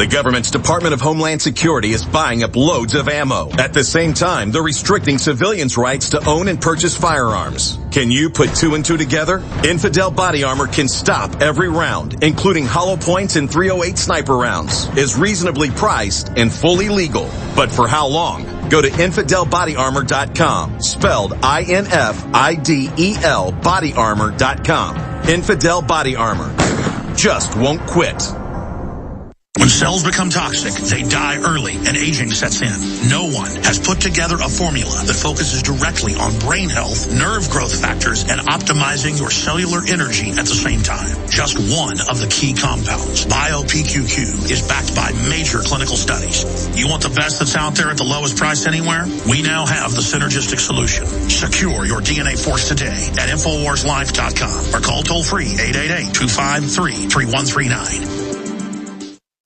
The government's Department of Homeland Security is buying up loads of ammo. At the same time, they're restricting civilians' rights to own and purchase firearms. Can you put two and two together? Infidel Body Armor can stop every round, including hollow points and .308 sniper rounds, is reasonably priced and fully legal. But for how long? Go to InfidelBodyArmor.com, spelled INFIDEL bodyarmor.com. Infidel Body Armor. Just won't quit. When cells become toxic, they die early and aging sets in. No one has put together a formula that focuses directly on brain health, nerve growth factors, and optimizing your cellular energy at the same time. Just one of the key compounds, BioPQQ, is backed by major clinical studies. You want the best that's out there at the lowest price anywhere? We now have the synergistic solution. Secure your DNA force today at InfoWarsLife.com or call toll-free 888-253-3139.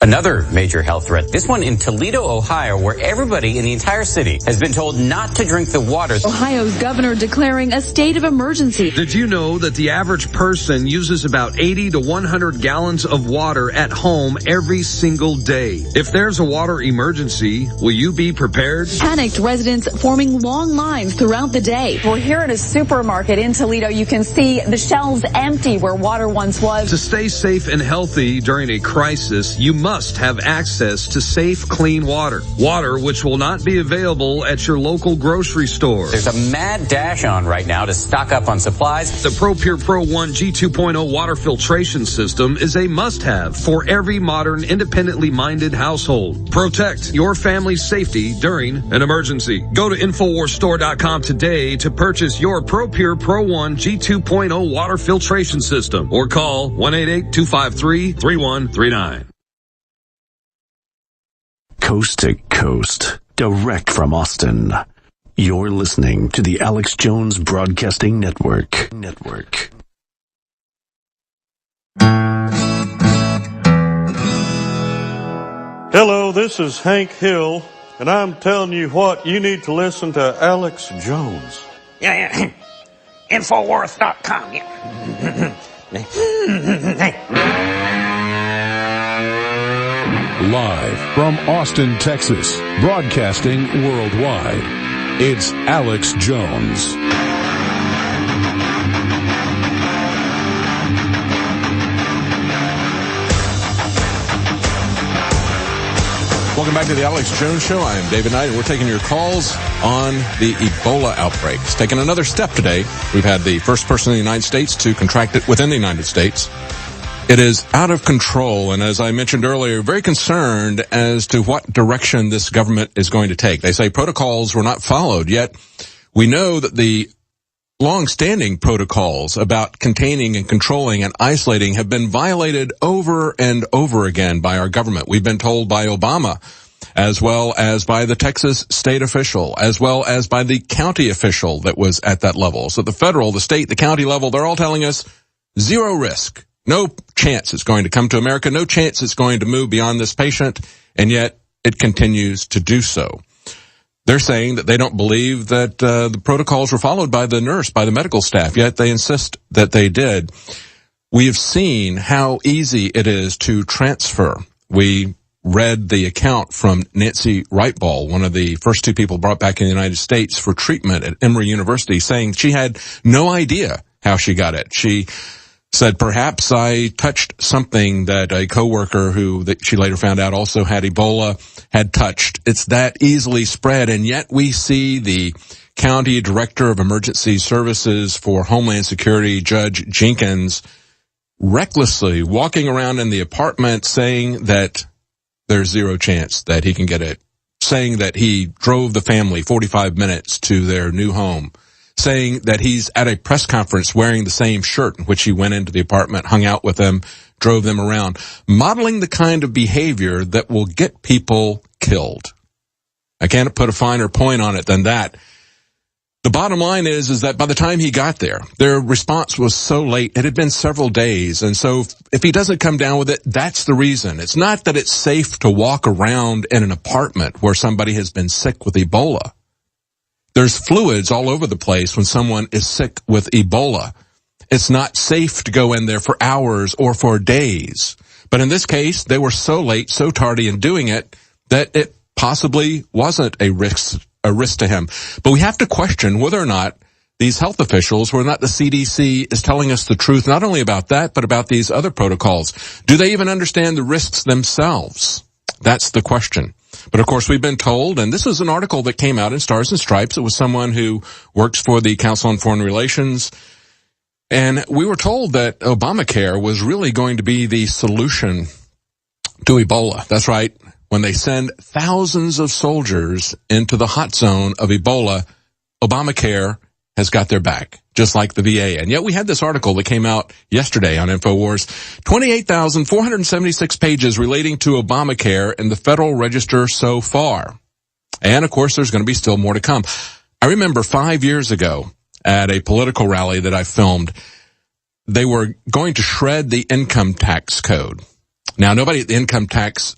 Another major health threat, this one in Toledo, Ohio, where everybody in the entire city has been told not to drink the water. Ohio's governor declaring a state of emergency. Did you know that the average person uses about 80 to 100 gallons of water at home every single day? If there's a water emergency, will you be prepared? Panicked residents forming long lines throughout the day. We're here at a supermarket in Toledo. You can see the shelves empty where water once was. To stay safe and healthy during a crisis, you must have access to safe, clean water. Water which will not be available at your local grocery store. There's a mad dash on right now to stock up on supplies. The ProPure Pro 1 G2.0 water filtration system is a must-have for every modern, independently minded household. Protect your family's safety during an emergency. Go to InfoWarsStore.com today to purchase your ProPure Pro 1 G2.0 water filtration system or call 1-888-253-3139. Coast to coast, direct from Austin. You're listening to the Alex Jones Broadcasting Network. Hello, this is Hank Hill, and I'm telling you what, you need to listen to Alex Jones. Yeah. Infowars.com. Live from Austin, Texas, broadcasting worldwide, it's Alex Jones. Welcome back to the Alex Jones Show. I am David Knight, and we're taking your calls on the Ebola outbreak. It's taken another step today. We've had the first person in the United States to contract it within the United States. It is out of control, and as I mentioned earlier, very concerned as to what direction this government is going to take. They say protocols were not followed, yet we know that the long-standing protocols about containing and controlling and isolating have been violated over and over again by our government. We've been told by Obama, as well as by the Texas state official, as well as by the county official that was at that level. So the federal, the state, the county level, they're all telling us zero risk. No chance it's going to come to America. No chance it's going to move beyond this patient. And yet it continues to do so. They're saying that they don't believe that the protocols were followed by the nurse, by the medical staff, yet they insist that they did. We have seen how easy it is to transfer. We read the account from Nancy Wrightball, one of the first two people brought back in the United States for treatment at Emory University, saying she had no idea how she got it. She said, perhaps I touched something that a coworker that she later found out also had Ebola had touched. It's that easily spread, and yet we see the County Director of Emergency Services for Homeland Security, Judge Jenkins, recklessly walking around in the apartment saying that there's zero chance that he can get it, saying that he drove the family 45 minutes to their new home, saying that he's at a press conference wearing the same shirt in which he went into the apartment, hung out with them, drove them around, modeling the kind of behavior that will get people killed. I can't put a finer point on it than that. The bottom line is that by the time he got there, their response was so late. It had been several days. And so if he doesn't come down with it, that's the reason. It's not that it's safe to walk around in an apartment where somebody has been sick with Ebola. There's fluids all over the place when someone is sick with Ebola. It's not safe to go in there for hours or for days. But in this case, they were so late, so tardy in doing it that it possibly wasn't a risk to him. But we have to question whether or not these health officials, whether or not the CDC is telling us the truth, not only about that, but about these other protocols. Do they even understand the risks themselves? That's the question. But of course, we've been told, and this was an article that came out in Stars and Stripes. It was someone who works for the Council on Foreign Relations. And we were told that Obamacare was really going to be the solution to Ebola. That's right. When they send thousands of soldiers into the hot zone of Ebola, Obamacare has got their back, just like the VA. And yet we had this article that came out yesterday on InfoWars, 28,476 pages relating to Obamacare in the Federal Register so far. And of course, there's going to be still more to come. I remember 5 years ago at a political rally that I filmed, they were going to shred the income tax code. Now, nobody at the income tax,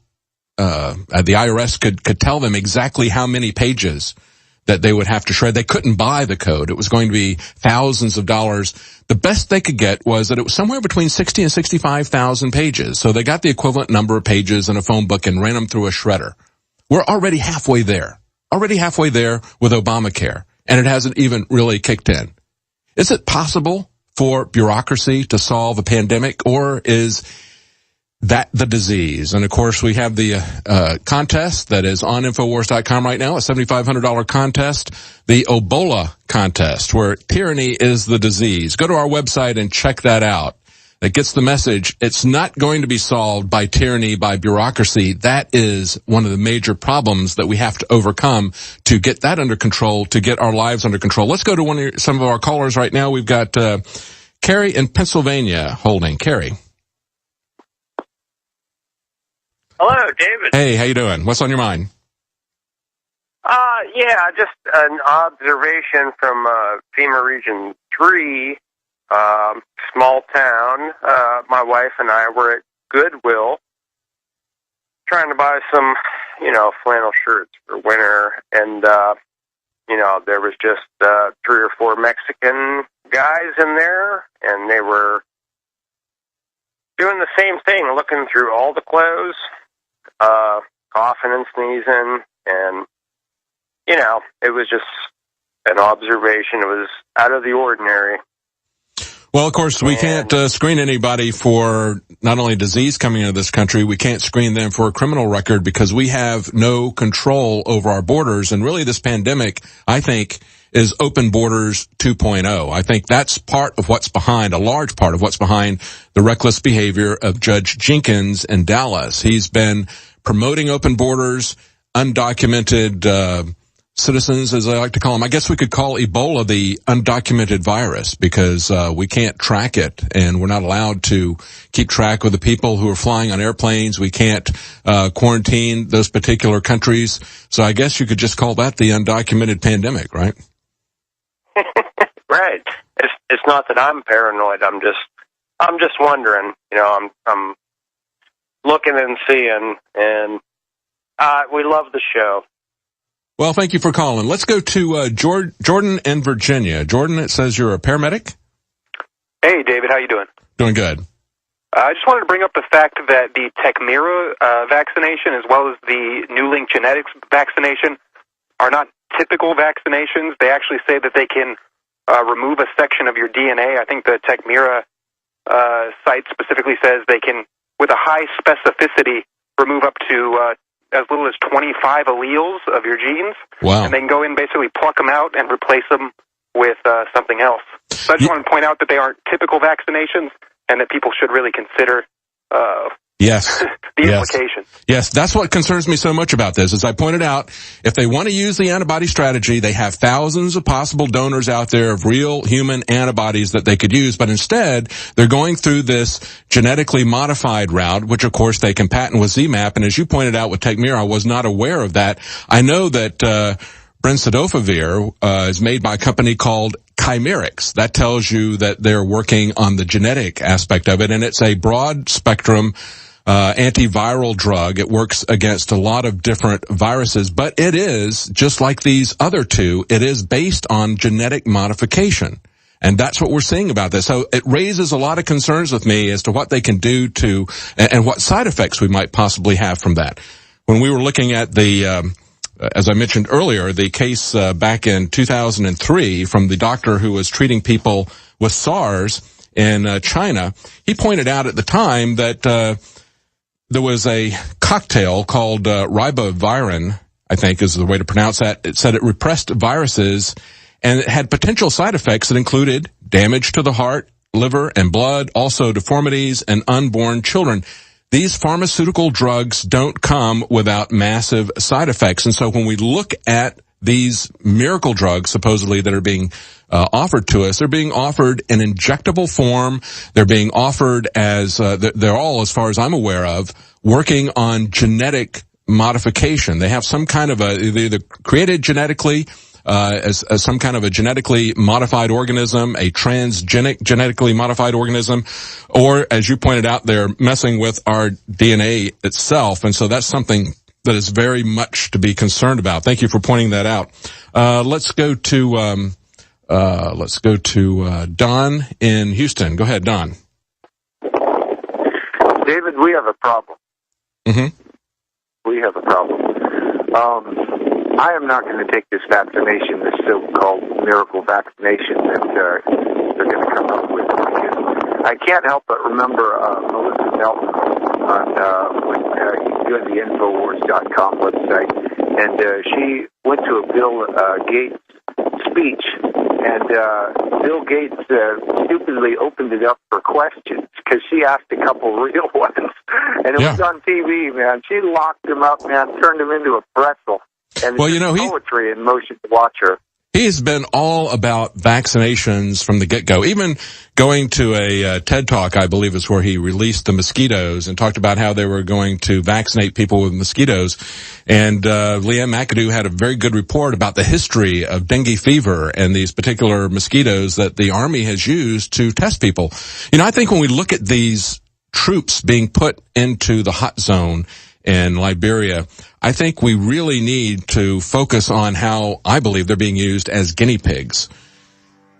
at the IRS could tell them exactly how many pages that they would have to shred. They couldn't buy the code. It was going to be thousands of dollars. The best they could get was that it was somewhere between 60 and 65,000 pages. So they got the equivalent number of pages in a phone book and ran them through a shredder. We're already halfway there with Obamacare, and it hasn't even really kicked in. Is it possible for bureaucracy to solve a pandemic, or is that the disease? And of course, we have the contest that is on Infowars.com right now, a $7,500 contest, the Ebola contest, where tyranny is the disease. Go to our website and check that out. That gets the message. It's not going to be solved by tyranny, by bureaucracy. That is one of the major problems that we have to overcome to get that under control, to get our lives under control. Let's go to some of our callers right now. We've got Carrie in Pennsylvania holding. Carrie. Hello, David. Hey, how you doing? What's on your mind? Yeah, just an observation from FEMA Region 3, small town. My wife and I were at Goodwill trying to buy some, flannel shirts for winter, and, there was just 3 or 4 Mexican guys in there, and they were doing the same thing, looking through all the clothes, coughing and sneezing, and, it was just an observation. It was out of the ordinary. Well, of course, we can't screen anybody for not only disease coming into this country, we can't screen them for a criminal record because we have no control over our borders. And really this pandemic, I think, is open borders 2.0. I think that's part of what's behind, a large part of what's behind the reckless behavior of Judge Jenkins in Dallas. He's been promoting open borders, undocumented citizens, as I like to call them. I guess we could call Ebola the undocumented virus because we can't track it, and we're not allowed to keep track of the people who are flying on airplanes. We can't quarantine those particular countries. So I guess you could just call that the undocumented pandemic, right? Right. It's not that I'm paranoid. I'm just wondering. I'm looking and seeing, and we love the show. Well, thank you for calling. Let's go to Jordan in Virginia. Jordan, it says you're a paramedic. Hey, David, how you doing? Doing good. I just wanted to bring up the fact that the Tecmira vaccination as well as the Newlink Genetics vaccination are not typical vaccinations. They actually say that they can remove a section of your DNA. I think the Tecmira site specifically says they can, with a high specificity, remove up to as little as 25 alleles of your genes. Wow. And they can go in, basically pluck them out and replace them with something else. So I just want to point out that they aren't typical vaccinations and that people should really consider yes. the implications. Yes, that's what concerns me so much about this. As I pointed out, if they want to use the antibody strategy, they have thousands of possible donors out there of real human antibodies that they could use, but instead they're going through this genetically modified route, which of course they can patent with ZMapp. And as you pointed out with Tecmira, I was not aware of that. I know that Brencidofovir is made by a company called Chimerix. That tells you that they're working on the genetic aspect of it, and it's a broad spectrum antiviral drug. It works against a lot of different viruses, but it is, just like these other two, it is based on genetic modification. And that's what we're seeing about this. So it raises a lot of concerns with me as to what they can do to, and what side effects we might possibly have from that. When we were looking at the, as I mentioned earlier, the case back in 2003 from the doctor who was treating people with SARS in China, he pointed out at the time that there was a cocktail called ribavirin, I think is the way to pronounce that. It said it repressed viruses, and it had potential side effects that included damage to the heart, liver, and blood, also deformities and unborn children. These pharmaceutical drugs don't come without massive side effects. And so when we look at these miracle drugs, supposedly, that are being offered to us, they're being offered in injectable form. They're being offered as, they're all, as far as I'm aware of, working on genetic modification. They have some kind of they're either created genetically, as some kind of a genetically modified organism, a transgenic genetically modified organism, or, as you pointed out, they're messing with our DNA itself. And so that's something that is very much to be concerned about. Thank you for pointing that out. Let's go to Don in Houston. Go ahead, Don. David, we have a problem. Mm-hmm. We have a problem. I am not going to take this vaccination, this so-called miracle vaccination that they're going to come up with. I can't help but remember Melissa Melton on when you go to the Infowars.com website, and she went to a Bill Gates speech, and Bill Gates stupidly opened it up for questions because she asked a couple real ones, and it was on TV, man. She locked him up, man, turned him into a pretzel. And well, you know, poetry in motion to watch her. He's been all about vaccinations from the get-go. Even going to a TED Talk, I believe, is where he released the mosquitoes and talked about how they were going to vaccinate people with mosquitoes. And Leanne McAdoo had a very good report about the history of dengue fever and these particular mosquitoes that the Army has used to test people. You know, I think when we look at these troops being put into the hot zone in Liberia, I think we really need to focus on how I believe they're being used as guinea pigs.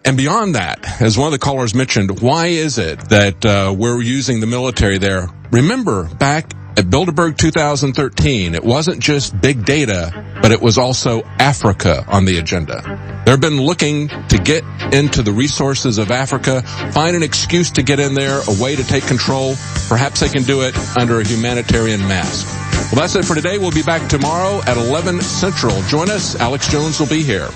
And beyond that, as one of the callers mentioned, why is it that we're using the military there? Remember, back at Bilderberg 2013, it wasn't just big data, but it was also Africa on the agenda. They've been looking to get into the resources of Africa, find an excuse to get in there, a way to take control. Perhaps they can do it under a humanitarian mask. Well, that's it for today. We'll be back tomorrow at 11 Central. Join us. Alex Jones will be here.